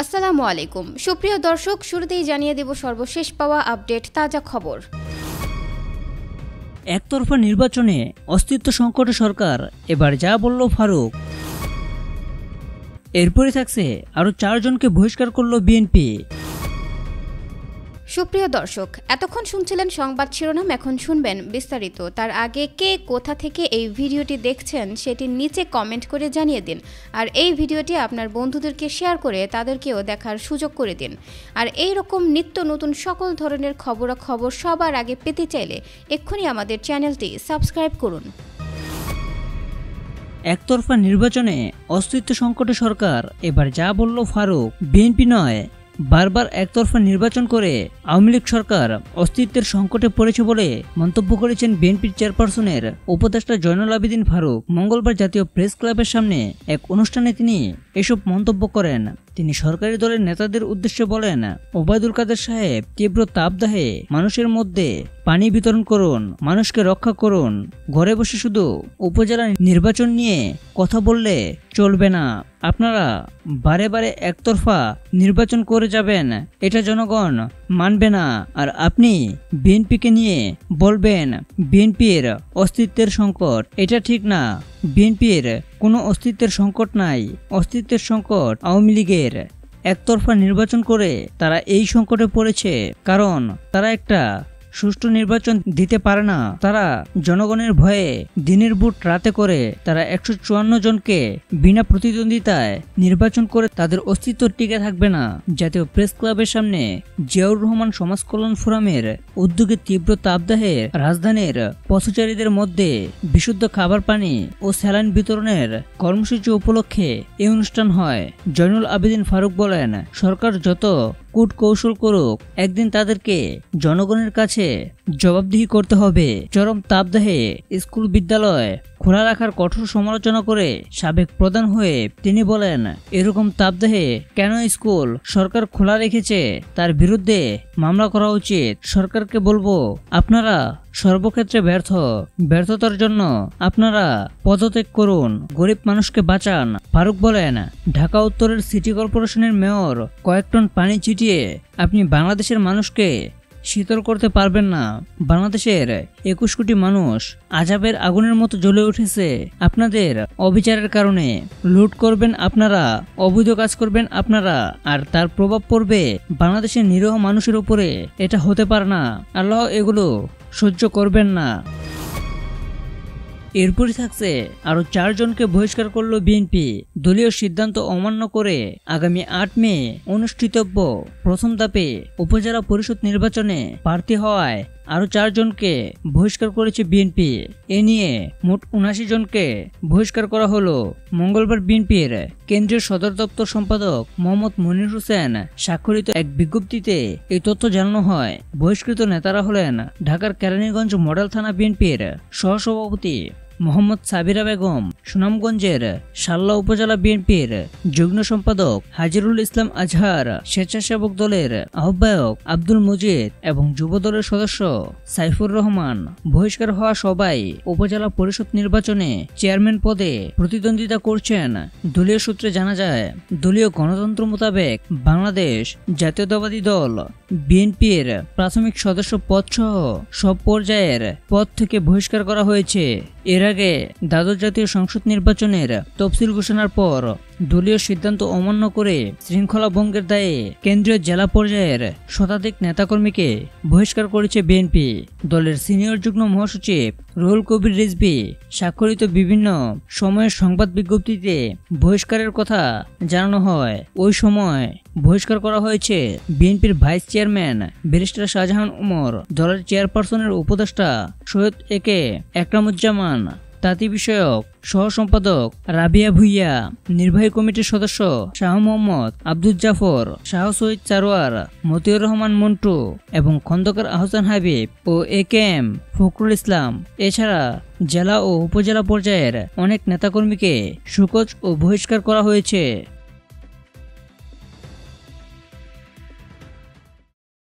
আসসালামু আলাইকুম সুপ্রিয় দর্শক, শুরুতেই জানিয়ে দেব সর্বশেষ পাওয়া আপডেট তাজা খবর। একতরফা নির্বাচনে অস্তিত্ব সংকটে সরকার, এবার যা বলল ফারুক। এরপরে থাকছে আরও 4 জনকে বহিষ্কার করল বিএনপি। সুপ্রিয় দর্শক, এতক্ষণ শুনছিলেন সংবাদ শিরোনাম, এখন শুনবেন বিস্তারিত। তার আগে কে কোথা থেকে এই ভিডিওটি দেখছেন সেটি নিচে কমেন্ট করে জানিয়ে দিন, আর এই ভিডিওটি আপনার বন্ধুদেরকে শেয়ার করে তাদেরকেও দেখার সুযোগ করে দিন। আর এই রকম নিত্য নতুন সকল ধরনের খবরাখবর সবার আগে পেতে চাইলে এক্ষুনি আমাদের চ্যানেলটি সাবস্ক্রাইব করুন। একতরফা নির্বাচনে অস্তিত্ব সংকটে সরকার, এবার যা বলল ফারুক। বিএনপি নয়, বারবার একতরফা নির্বাচন করে আওয়ামী লীগ সরকার অস্তিত্বের সংকটে পড়েছে বলে মন্তব্য করেছেন বিএনপির চেয়ারপারসনের উপদেষ্টা জয়নুল আবেদিন ফারুক। মঙ্গলবার জাতীয় প্রেস ক্লাবের সামনে এক অনুষ্ঠানে তিনি এসব মন্তব্য করেন। তিনি সরকারি দলের নেতাদের উদ্দেশ্যে বলেন, ওবায়দুল কাদের সাহেব, তীব্র তাপদাহে মানুষের মধ্যে পানি বিতরণ করুন, মানুষকে রক্ষা করুন। ঘরে বসে শুধু উপজেলা নির্বাচন নিয়ে কথা বললে চলবে না। আপনারা বারে বারে একতরফা নির্বাচন করে যাবেন, এটা জনগণ মানবে না। আর আপনি বিএনপিকে নিয়ে বলবেন বিএনপির অস্তিত্বের সংকট, এটা ঠিক না। বিএনপির কোনো অস্তিত্বের সংকট নাই, অস্তিত্বের সংকট আওয়ামী লীগের। একতরফা নির্বাচন করে তারা এই সংকটে পড়েছে কারণ তারা একটা সুষ্ঠু নির্বাচন দিতে পারে না। তারা জনগণের ভয়ে দিনের বুট রাতে করে তারা 154 জনকে বিনা প্রতিদ্বন্দ্বিতায় নির্বাচন করে তাদের অস্তিত্ব টিকে থাকবে না। জাতীয় প্রেস ক্লাবের সামনে জিয়াউর রহমান সমাজ কল্যাণ ফোরামের উদ্যোগে তীব্র তাপদাহে রাজধানীর পথচারীদের মধ্যে বিশুদ্ধ খাবার পানি ও স্যালাইন বিতরণের কর্মসূচি উপলক্ষে এই অনুষ্ঠান হয়। জয়নুল আবেদিন ফারুক বলেন, সরকার যত কূট কৌশল করুক, একদিন তাদেরকে জনগণের কাছে জবাবদিহি করতে হবে। চরম তাপদাহে স্কুল বিদ্যালয় খোলা রাখার কঠোর সমালোচনা করে সাবেক প্রধান হয়ে তিনি বলেন, এরকম তাপদাহে কেন স্কুল সরকার খোলা রেখেছে তার বিরুদ্ধে মামলা করা উচিত। সরকারকে বলবো, আপনারা সর্বক্ষেত্রে ব্যর্থতার জন্য আপনারা পদত্যাগ করুন, গরিব মানুষকে বাঁচান। ফারুক বলেন, ঢাকা উত্তরের সিটি কর্পোরেশনের মেয়র কয়েক টন পানি ছিটিয়ে আপনি বাংলাদেশের মানুষকে শীতল করতে পারবেন না। বাংলাদেশের 21 কোটি মানুষ আযাবের আগুনের মতো জ্বলে উঠেছে আপনাদের অবিচারের কারণে। লুট করবেন আপনারা, অবৈধ কাজ করবেন আপনারা, আর তার প্রভাব পড়বে বাংলাদেশের নিরীহ মানুষের উপরে। এটা হতে পারে না, আল্লাহ এগুলো সহ্য করবেন না। এরপরই থাকছে আরো 4 জনকে বহিষ্কার করল বিএনপি। দলীয় সিদ্ধান্ত অমান্য করে আগামী 8 মে অনুষ্ঠিতব্য প্রথম ধাপে উপজেলা পরিষদ নির্বাচনে প্রার্থী হওয়ায় আরো 4 জনকে বহিষ্কার করেছে বিএনপি। এ নিয়ে মোট 79 জনকে বহিষ্কার করা হলো। মঙ্গলবার বিএনপির কেন্দ্রীয় সদর দপ্তর সম্পাদক মোহাম্মদ মনির হোসেন স্বাক্ষরিত এক বিজ্ঞপ্তিতে এই তথ্য জানানো হয়। বহিষ্কৃত নেতারা হলেন ঢাকার কেরানীগঞ্জ মডেল থানা বিএনপির সহসভাপতি মোহাম্মদ সাবিরা বেগম, সুনামগঞ্জের শাল্লা উপজেলা বিএনপির যুগ্ম সম্পাদক হাজিরুল ইসলাম আজহার, স্বেচ্ছাসেবক দলের আহ্বায়ক আব্দুল মজিদ এবং যুব দলের সদস্য সাইফুর রহমান। বহিষ্কার হওয়া সবাই উপজেলা পরিষদ নির্বাচনে চেয়ারম্যান পদে প্রতিদ্বন্দ্বিতা করছেন। দলীয় সূত্রে জানা যায়, দলীয় গণতন্ত্র মোতাবেক বাংলাদেশ জাতীয়তাবাদী দল বিএনপির প্রাথমিক সদস্য পদ সহ সব পর্যায়ের পদ থেকে বহিষ্কার করা হয়েছে। এর আগে দ্বাদশ জাতীয় সংসদ নির্বাচনের তফসিল ঘোষণার পর দলীয় সিদ্ধান্ত অমান্য করে শৃঙ্খলা ভঙ্গের দায়ে কেন্দ্রীয় জেলা পর্যায়ের শতাধিক নেতাকর্মীকে বহিষ্কার করেছে বিএনপি। দলের সিনিয়র যুগ্ম মহাসচিব রুহুল কবির রিজভী স্বাক্ষরিত বিভিন্ন সময়ের সংবাদ বিজ্ঞপ্তিতে বহিষ্কারের কথা জানানো হয়। ওই সময় বহিষ্কার করা হয়েছে বিএনপির vice chairman barrister Shahjahan Omar, দলের চেয়ারপারসনের উপদেষ্টা সৈয়দ একে একরামুজ্জামান, তাঁতি বিষয়ক সহ সম্পাদক রাবিয়া ভুইয়া, নির্বাহী কমিটির সদস্য শাহ মোহাম্মদ আব্দুল জাফর, শাহ শহীদ চারোয়ার, মতিউর রহমান মন্টু এবং খন্দকার আহসান হাবিব ও একেএম ফখরুল ইসলাম। এছাড়া জেলা ও উপজেলা পর্যায়ের অনেক নেতাকর্মীকে শোকজ ও বহিষ্কার করা হয়েছে।